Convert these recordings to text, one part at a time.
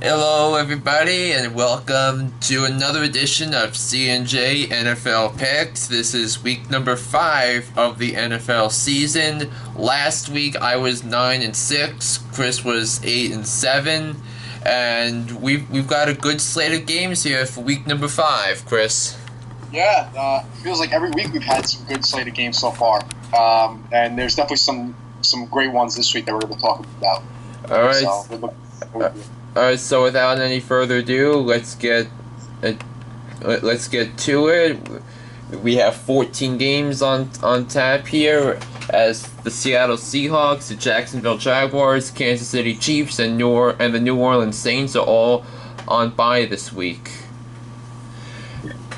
Hello, everybody, and welcome to another edition of C&J NFL Picks. This is week number 5 of the NFL season. Last week I was 9-6, Chris was 8-7, and we've got a good slate of games here for week number 5, Chris. Yeah, feels like every week we've had some good slate of games so far, and there's definitely some great ones this week that we're going to talk about. All right. So we're looking forward to it. Alright, so without any further ado, let's get to it. We have 14 games on tap here, as the Seattle Seahawks, the Jacksonville Jaguars, Kansas City Chiefs, and the New Orleans Saints are all on bye this week.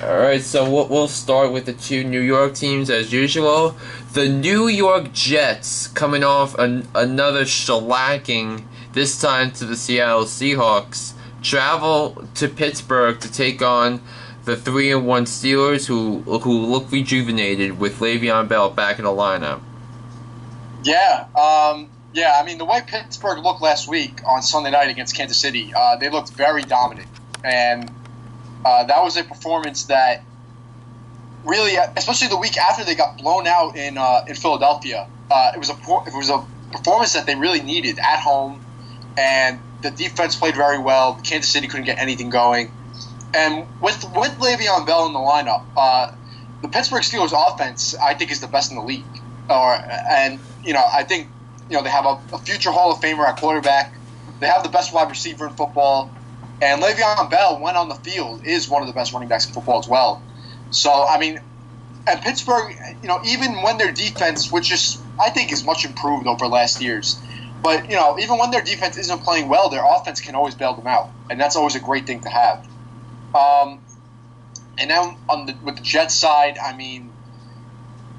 Alright, so we'll start with the two New York teams as usual. The New York Jets, coming off another shellacking, this time to the Seattle Seahawks, travel to Pittsburgh to take on the 3-1 Steelers, who look rejuvenated with Le'Veon Bell back in the lineup. Yeah, I mean, the way Pittsburgh looked last week on Sunday night against Kansas City, they looked very dominant, and that was a performance that really, especially the week after they got blown out in Philadelphia, it was a performance that they really needed at home. And the defense played very well. Kansas City couldn't get anything going. And with Le'Veon Bell in the lineup, the Pittsburgh Steelers offense, I think, is the best in the league. I think they have a future Hall of Famer at quarterback. They have the best wide receiver in football. And Le'Veon Bell, when on the field, is one of the best running backs in football as well. So, I mean, at Pittsburgh, even when their defense, which I think is much improved over last year's, but, even when their defense isn't playing well, their offense can always bail them out. And that's always a great thing to have. And now with the Jets side, I mean,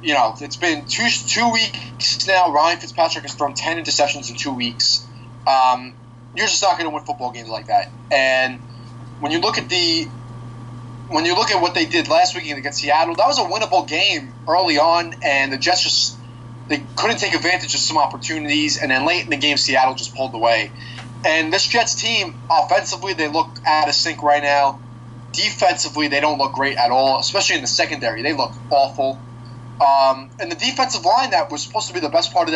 it's been two weeks now. Ryan Fitzpatrick has thrown 10 interceptions in 2 weeks. You're just not going to win football games like that. And when you look at what they did last weekend against Seattle, that was a winnable game early on, and the Jets they couldn't take advantage of some opportunities, and then late in the game, Seattle just pulled away. And this Jets team, offensively, they look out of sync right now. Defensively, they don't look great at all, especially in the secondary. They look awful. And the defensive line that was supposed to be the best part of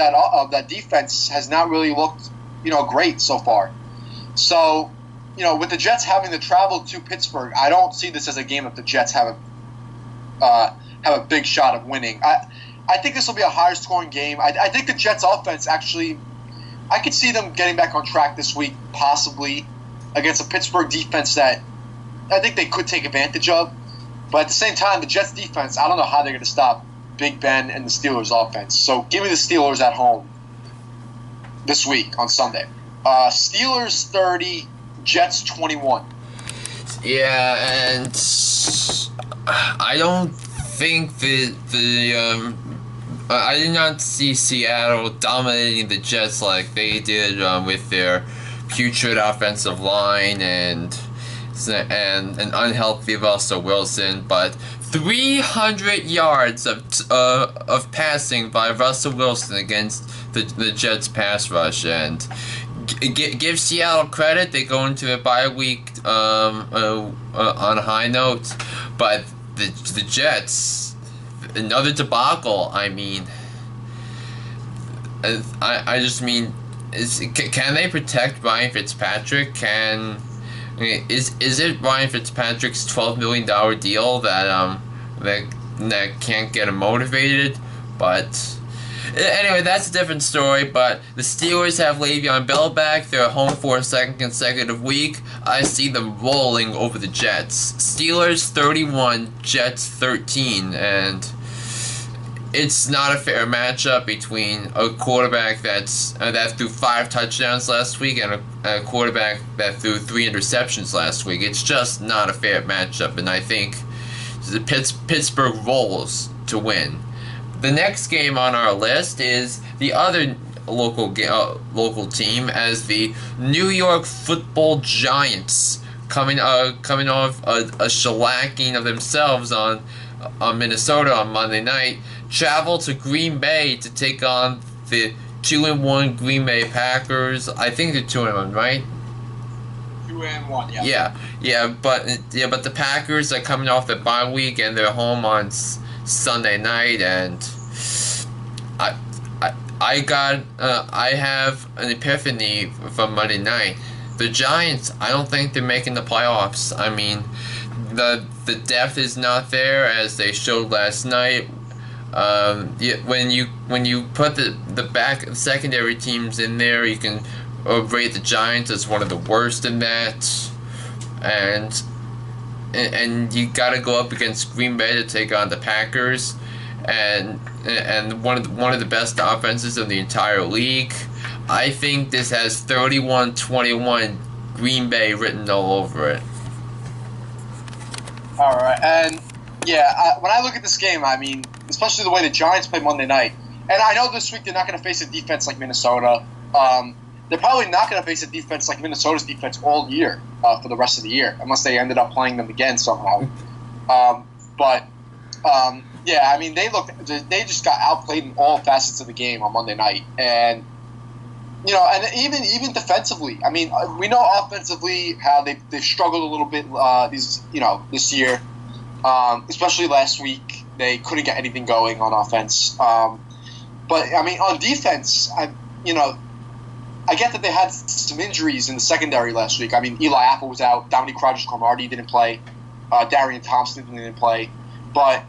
that defense has not really looked, great so far. So, with the Jets having to travel to Pittsburgh, I don't see this as a game that the Jets have a big shot of winning. I think this will be a higher scoring game. I think the Jets offense actually, I could see them getting back on track this week, possibly, against a Pittsburgh defense that I think they could take advantage of. But at the same time, the Jets defense, I don't know how they're going to stop Big Ben and the Steelers offense. So give me the Steelers at home this week on Sunday. Steelers 30, Jets 21. Yeah, and I don't think that I did not see Seattle dominating the Jets like they did with their putrid offensive line and an unhealthy Russell Wilson. But 300 yards of passing by Russell Wilson against the Jets pass rush, and give Seattle credit. They go into a bye week on a high note, but the Jets, another debacle. I mean, I just mean, can they protect Ryan Fitzpatrick? Is it Ryan Fitzpatrick's $12 million deal that can't get him motivated? But anyway, that's a different story. But the Steelers have Le'Veon Bell back. They're home for a second consecutive week. I see them rolling over the Jets. Steelers 31, Jets 13, and it's not a fair matchup between a quarterback that threw 5 touchdowns last week and a quarterback that threw 3 interceptions last week. It's just not a fair matchup, and I think the Pittsburgh rolls to win. The next game on our list is the other local team, as the New York Football Giants, coming off a shellacking of themselves on Minnesota on Monday night, travel to Green Bay to take on the 2-1 Green Bay Packers. I think they're 2-1, right? 2-1. Yeah. But the Packers are coming off the bye week and they're home on Sunday night, and I I have an epiphany from Monday night. The Giants, I don't think they're making the playoffs. I mean, the depth is not there as they showed last night. When you put the back secondary teams in there, you can rate the Giants as one of the worst in that, and you got to go up against Green Bay to take on the Packers, and one of the best offenses in the entire league. I think this has 31-21 Green Bay written all over it. All right, and yeah, when I look at this game, I mean, especially the way the Giants play Monday night, and I know this week they're not going to face a defense like Minnesota. They're probably not going to face a defense like Minnesota's defense all year for the rest of the year, unless they ended up playing them again somehow. Yeah, I mean, they just got outplayed in all facets of the game on Monday night, and and even defensively. I mean, we know offensively how they've struggled a little bit this year, especially last week. They couldn't get anything going on offense. But I mean, on defense, I get that they had some injuries in the secondary last week. I mean, Eli Apple was out, Dominique Rodgers-Cromartie didn't play, Darian Thompson didn't play, but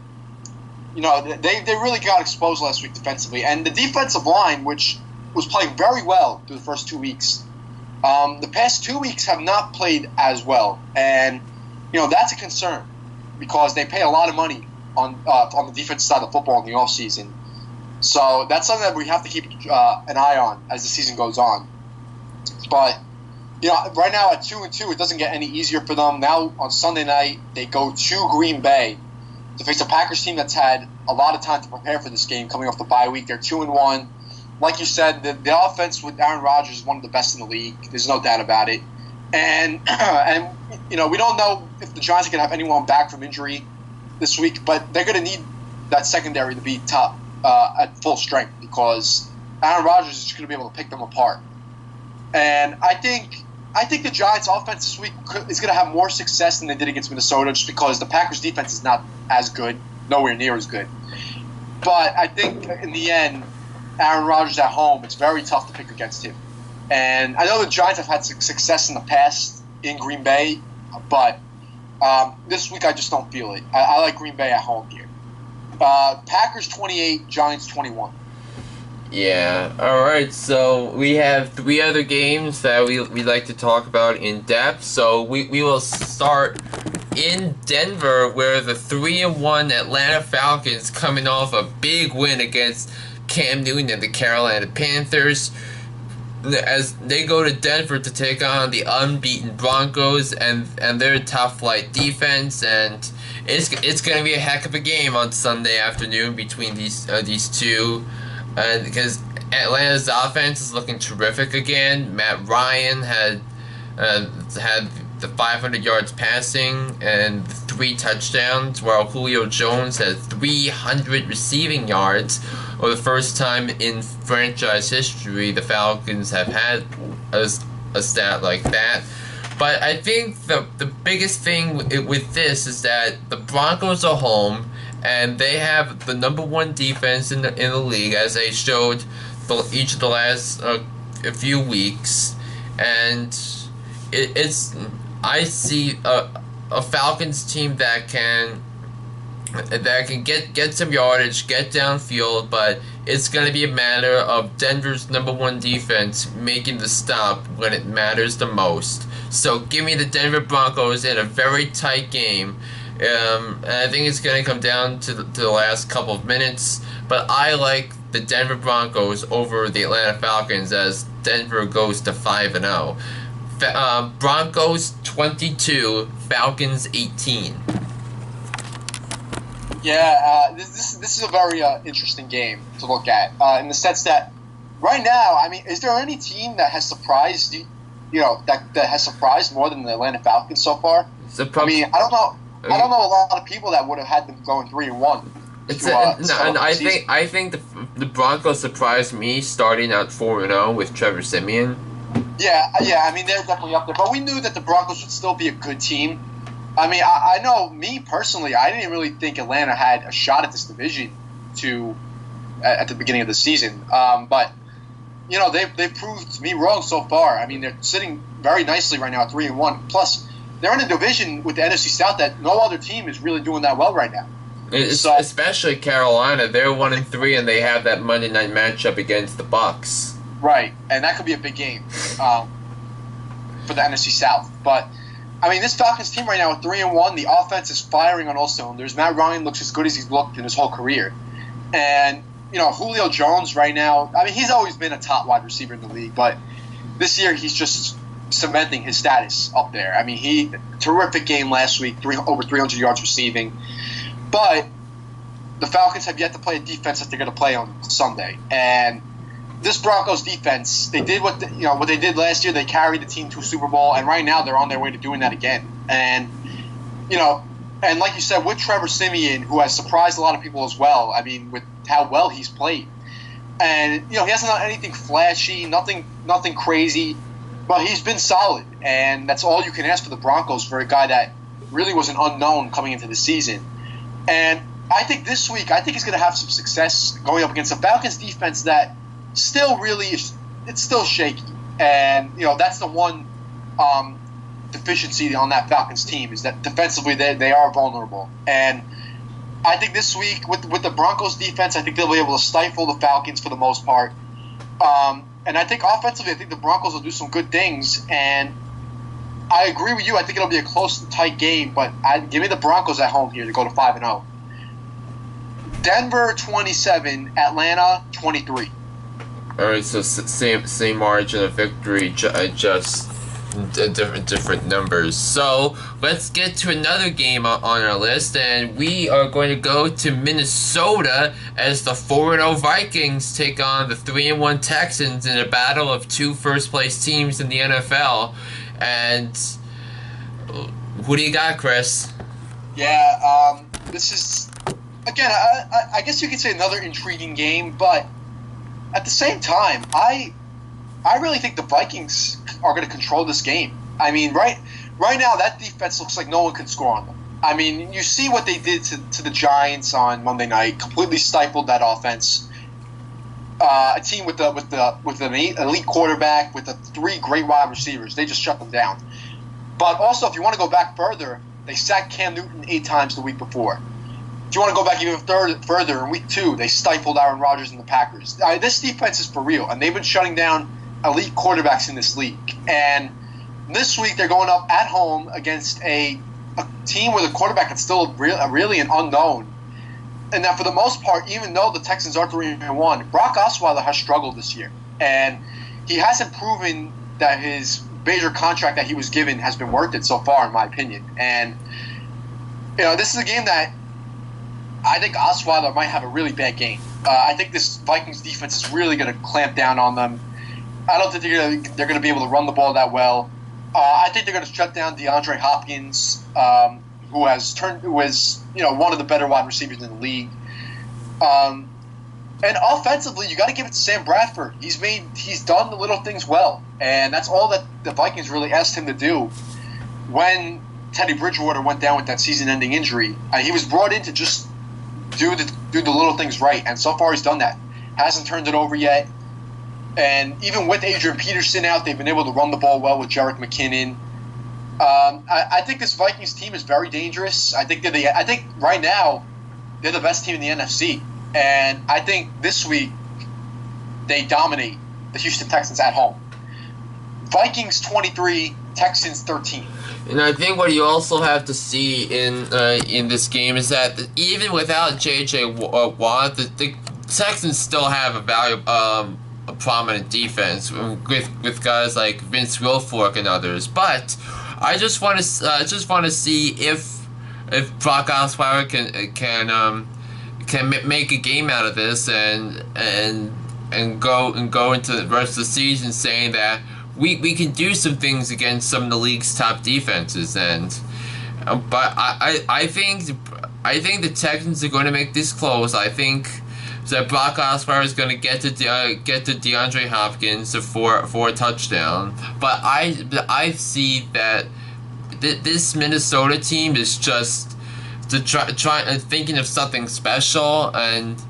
they really got exposed last week defensively, and the defensive line, which was playing very well through the first 2 weeks. The past 2 weeks have not played as well, and that's a concern because they pay a lot of money on the defensive side of football in the offseason. So that's something that we have to keep an eye on as the season goes on. But right now at 2-2, it doesn't get any easier for them. Now on Sunday night, they go to Green Bay to face a Packers team that's had a lot of time to prepare for this game coming off the bye week. They're 2-1. Like you said, the offense with Aaron Rodgers is one of the best in the league. There's no doubt about it. And we don't know if the Giants are going to have anyone back from injury this week, but they're going to need that secondary to be top at full strength because Aaron Rodgers is just going to be able to pick them apart. And I think the Giants' offense this week is going to have more success than they did against Minnesota just because the Packers' defense is not as good, nowhere near as good. But I think in the end, Aaron Rodgers at home, it's very tough to pick against him. And I know the Giants have had success in the past in Green Bay, but this week I just don't feel it. I like Green Bay at home here. Packers 28, Giants 21. Yeah, alright, so we have 3 other games that we like to talk about in depth. So we will start in Denver, where the 3-1 Atlanta Falcons coming off a big win against Cam Newton and the Carolina Panthers, as they go to Denver to take on the unbeaten Broncos and their top flight defense, and it's going to be a heck of a game on Sunday afternoon between these two, because Atlanta's offense is looking terrific again. Matt Ryan had the 500 yards passing and 3 touchdowns, while Julio Jones had 300 receiving yards. For the first time in franchise history, the Falcons have had a stat like that. But I think the biggest thing with this is that the Broncos are home, and they have the #1 defense in the league, as they showed each of the last few weeks. And I see a Falcons team that can get some yardage, get downfield, but it's going to be a matter of Denver's #1 defense making the stop when it matters the most. So give me the Denver Broncos in a very tight game. And I think it's going to come down to the last couple of minutes, but I like the Denver Broncos over the Atlanta Falcons as Denver goes to 5-0. Broncos 22, Falcons 18. Yeah, this is a very interesting game to look at in the sense that right now, I mean, is there any team that has surprised that has surprised more than the Atlanta Falcons so far? I mean, I don't know. I don't know a lot of people that would have had them going 3-1. I think the Broncos surprised me starting out 4-0 with Trevor Siemian. Yeah. I mean, they're definitely up there, but we knew that the Broncos would still be a good team. I mean, I know me personally, I didn't really think Atlanta had a shot at this division at the beginning of the season. But they've proved me wrong so far. I mean, they're sitting very nicely right now at 3-1. Plus, they're in a division with the NFC South that no other team is really doing that well right now. Especially Carolina, they're 1-3, and they have that Monday night matchup against the Bucs. Right, and that could be a big game for the NFC South. But I mean, this Falcons team right now at 3-1, the offense is firing on all cylinders. Matt Ryan looks as good as he's looked in his whole career, and Julio Jones right now. I mean, he's always been a top wide receiver in the league, but this year he's just cementing his status up there. I mean, terrific game last week, over 300 yards receiving. But the Falcons have yet to play a defense that they're going to play on Sunday. And this Broncos defense, they did what they did last year. They carried the team to a Super Bowl, and right now they're on their way to doing that again. And and like you said, with Trevor Siemian, who has surprised a lot of people as well. I mean, with how well he's played, and he hasn't done anything flashy, nothing crazy, but he's been solid, and that's all you can ask for the Broncos for a guy that really was an unknown coming into the season. And I think this week, he's going to have some success going up against a Falcons defense that still it's still shaky. And, that's the one deficiency on that Falcons team is that defensively they are vulnerable. And I think this week with the Broncos defense, I think they'll be able to stifle the Falcons for the most part. And I think offensively, I think the Broncos will do some good things. And I agree with you. I think it'll be a close and tight game, but give me the Broncos at home here to go to 5-0. Denver 27, Atlanta 23. All right, so same margin of victory, just different numbers. So let's get to another game on our list, and we are going to go to Minnesota as the 4-0 Vikings take on the 3-1 Texans in a battle of two first-place teams in the NFL. And who do you got, Chris? Yeah, this is, again, I guess you could say another intriguing game, but at the same time, I really think the Vikings are going to control this game. I mean, right now, that defense looks like no one can score on them. I mean, you see what they did to the Giants on Monday night, completely stifled that offense. A team with an elite quarterback, with the three great wide receivers, they just shut them down. But also, if you want to go back further, they sacked Cam Newton 8 times the week before. If you want to go back even further, in week 2, they stifled Aaron Rodgers and the Packers. This defense is for real, and they've been shutting down elite quarterbacks in this league. And this week, they're going up at home against a team with a quarterback that's still really an unknown. And that for the most part, even though the Texans are 3-1, Brock Osweiler has struggled this year. And he hasn't proven that his major contract that he was given has been worth it so far, in my opinion. And, this is a game that I think Osweiler might have a really bad game. I think this Vikings defense is really going to clamp down on them. I don't think they're going to be able to run the ball that well. I think they're going to shut down DeAndre Hopkins, who was one of the better wide receivers in the league. And offensively, you got to give it to Sam Bradford. He's done the little things well, and that's all that the Vikings really asked him to do. When Teddy Bridgewater went down with that season-ending injury, he was brought in to just do the little things right, and so far he's done that. Hasn't turned it over yet. And even with Adrian Peterson out, they've been able to run the ball well with Jerick McKinnon. I think this Vikings team is very dangerous. I think right now they're the best team in the NFC, and I think this week they dominate the Houston Texans at home. Vikings 23, Texans 13. And I think what you also have to see in this game is that even without J.J. Watt, the Texans still have a prominent defense with guys like Vince Wilfork and others. But I just want to see if Brock Osweiler can make a game out of this and go into the rest of the season saying that we can do some things against some of the league's top defenses. But I think the Texans are going to make this close. I think So Brock Osweiler is going to get to DeAndre Hopkins for a touchdown. But I see that this Minnesota team is just to try thinking of something special, and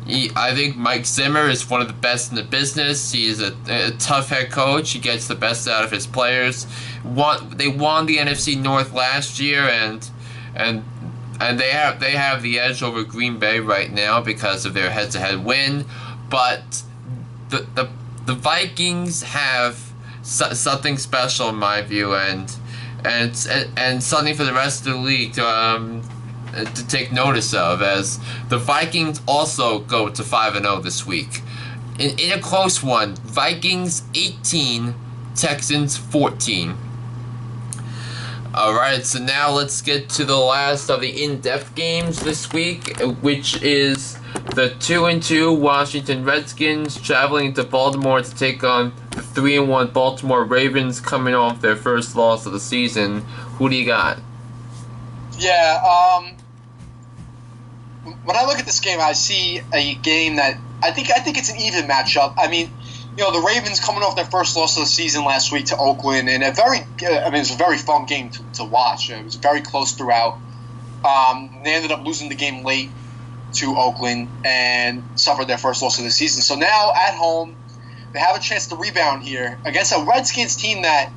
I think Mike Zimmer is one of the best in the business. He is a tough head coach. He gets the best out of his players. They won the NFC North last year, and they have the edge over Green Bay right now because of their head-to-head win. But the Vikings have something special in my view, and something for the rest of the league to take notice of, as the Vikings also go to 5-0 this week. In a close one, Vikings 18, Texans 14. Alright, so now let's get to the last of the in-depth games this week, which is the 2-2 Washington Redskins traveling to Baltimore to take on the 3-1 Baltimore Ravens, coming off their first loss of the season. Who do you got? Yeah, when I look at this game, I see a game that I think it's an even matchup. I mean, the Ravens coming off their first loss of the season last week to Oakland, and it was a very fun game to watch. It was very close throughout. They ended up losing the game late to Oakland and suffered their first loss of the season. So now at home, they have a chance to rebound here against a Redskins team that,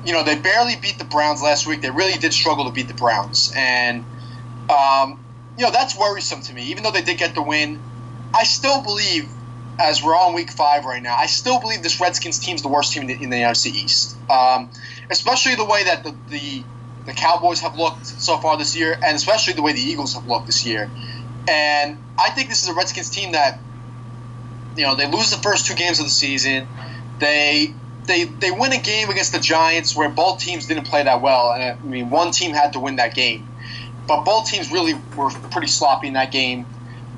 they barely beat the Browns last week. They really did struggle to beat the Browns, and that's worrisome to me. Even though they did get the win, I still believe, as we're on week 5 right now, I still believe this Redskins team's the worst team in the NFC East. Especially the way that the Cowboys have looked so far this year, and especially the way the Eagles have looked this year. And I think this is a Redskins team that, they lose the first 2 games of the season. They win a game against the Giants where both teams didn't play that well. And I mean, one team had to win that game, but both teams really were pretty sloppy in that game.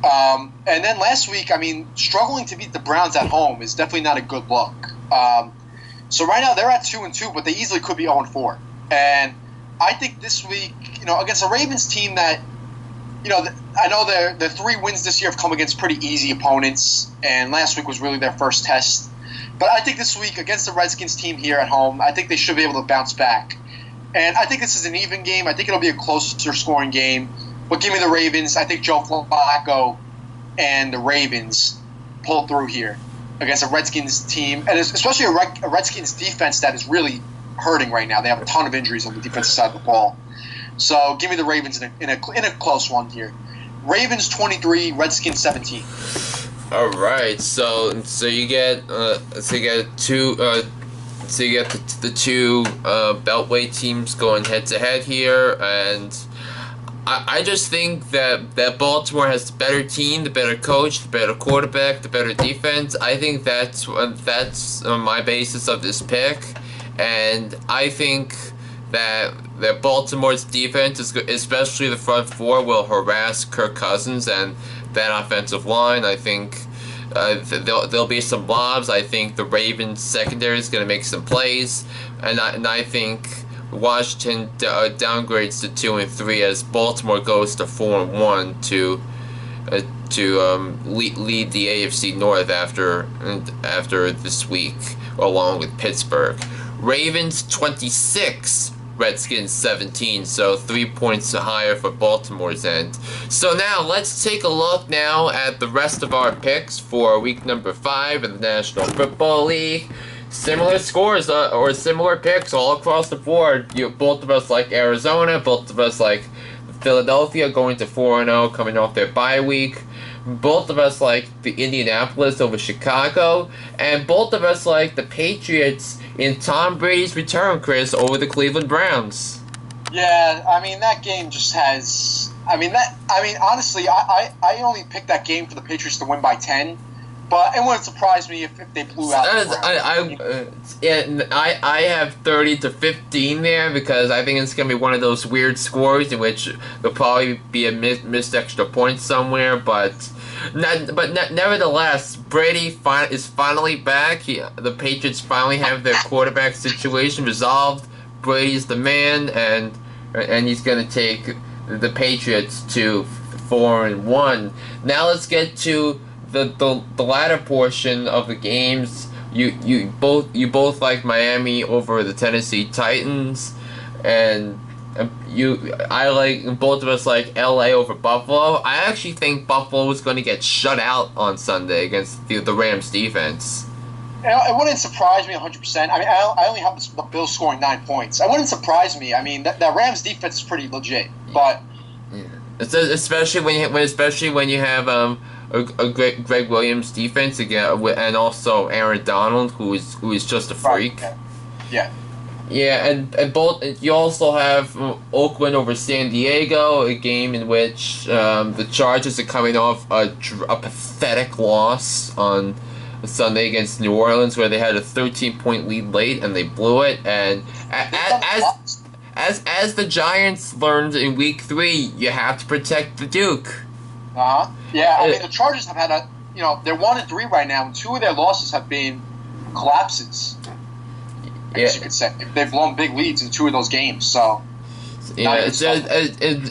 And then last week, struggling to beat the Browns at home is definitely not a good look. So right now they're at 2-2, but they easily could be 0-4. And I think this week, against a Ravens team that, I know their 3 wins this year have come against pretty easy opponents, and last week was really their first test. But I think this week against the Redskins team here at home, I think they should be able to bounce back. And I think this is an even game. I think it'll be a closer scoring game. But give me the Ravens. I think Joe Flacco and the Ravens pull through here against a Redskins team, and especially a Redskins defense that is really hurting right now. They have a ton of injuries on the defensive side of the ball. So give me the Ravens in a close one here. Ravens 23, Redskins 17. All right, so you get the two Beltway teams going head to head here, and I just think that Baltimore has the better team, the better coach, the better quarterback, the better defense. I think that's my basis of this pick, and I think that Baltimore's defense, especially the front 4, will harass Kirk Cousins and that offensive line. I think there'll be some lobs. I think the Ravens secondary is going to make some plays, and I think Washington downgrades to 2-3 as Baltimore goes to 4-1 to lead the AFC North after this week, along with Pittsburgh. Ravens 26, Redskins 17, so 3 points higher for Baltimore's end. So now let's take a look now at the rest of our picks for week number 5 in the National Football League. Similar scores or similar picks all across the board. Both of us like Arizona, both of us like Philadelphia going to 4-0 coming off their bye week. Both of us like the Indianapolis over Chicago, and both of us like the Patriots in Tom Brady's return, Chris, over the Cleveland Browns. Yeah, that game just has. Honestly, I only picked that game for the Patriots to win by 10. But it wouldn't surprise me if they blew out. I have 30-15 there because I think it's gonna be one of those weird scores in which there'll probably be a missed extra point somewhere. But nevertheless, Brady is finally back. The Patriots finally have their quarterback situation resolved. Brady's the man, and he's gonna take the Patriots to 4-1. Now let's get to the latter portion of the games. You both like Miami over the Tennessee Titans, and I like both of us like LA over Buffalo. I actually think Buffalo is going to get shut out on Sunday against the Rams defense. It wouldn't surprise me 100%. I mean, I only have the Bills scoring 9 points. It wouldn't surprise me. I mean, that Rams defense is pretty legit, but yeah. Especially when you have a Greg Williams defense again, and also Aaron Donald, who is just a freak. Right. Yeah. Yeah, and both you also have Oakland over San Diego, a game in which the Chargers are coming off a pathetic loss on Sunday against New Orleans, where they had a 13-point lead late and they blew it. And as the Giants learned in Week 3, you have to protect the Duke. Yeah, I mean the Chargers have had they're 1-3 right now, and 2 of their losses have been collapses. I guess you could say they've blown big leads in 2 of those games. So yeah,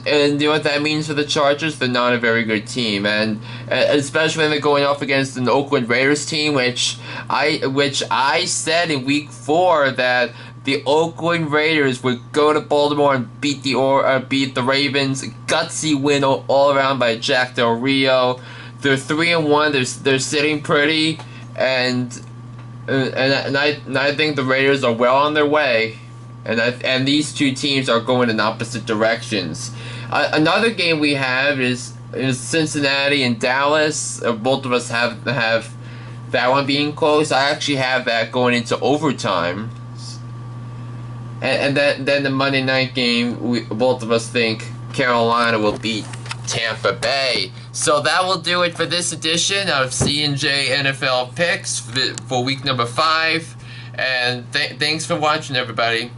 and you know what that means for the Chargers? They're not a very good team, and especially when they're going off against an Oakland Raiders team, which I said in Week 4 that the Oakland Raiders would go to Baltimore and beat the Ravens. Gutsy win all around by Jack Del Rio. They're 3-1. They're sitting pretty, and I think the Raiders are well on their way, and these two teams are going in opposite directions. Another game we have is Cincinnati and Dallas. Both of us have that one being close. I actually have that going into overtime. And then the Monday night game, both of us think Carolina will beat Tampa Bay. So that will do it for this edition of C&J NFL Picks for week number 5. And thanks for watching, everybody.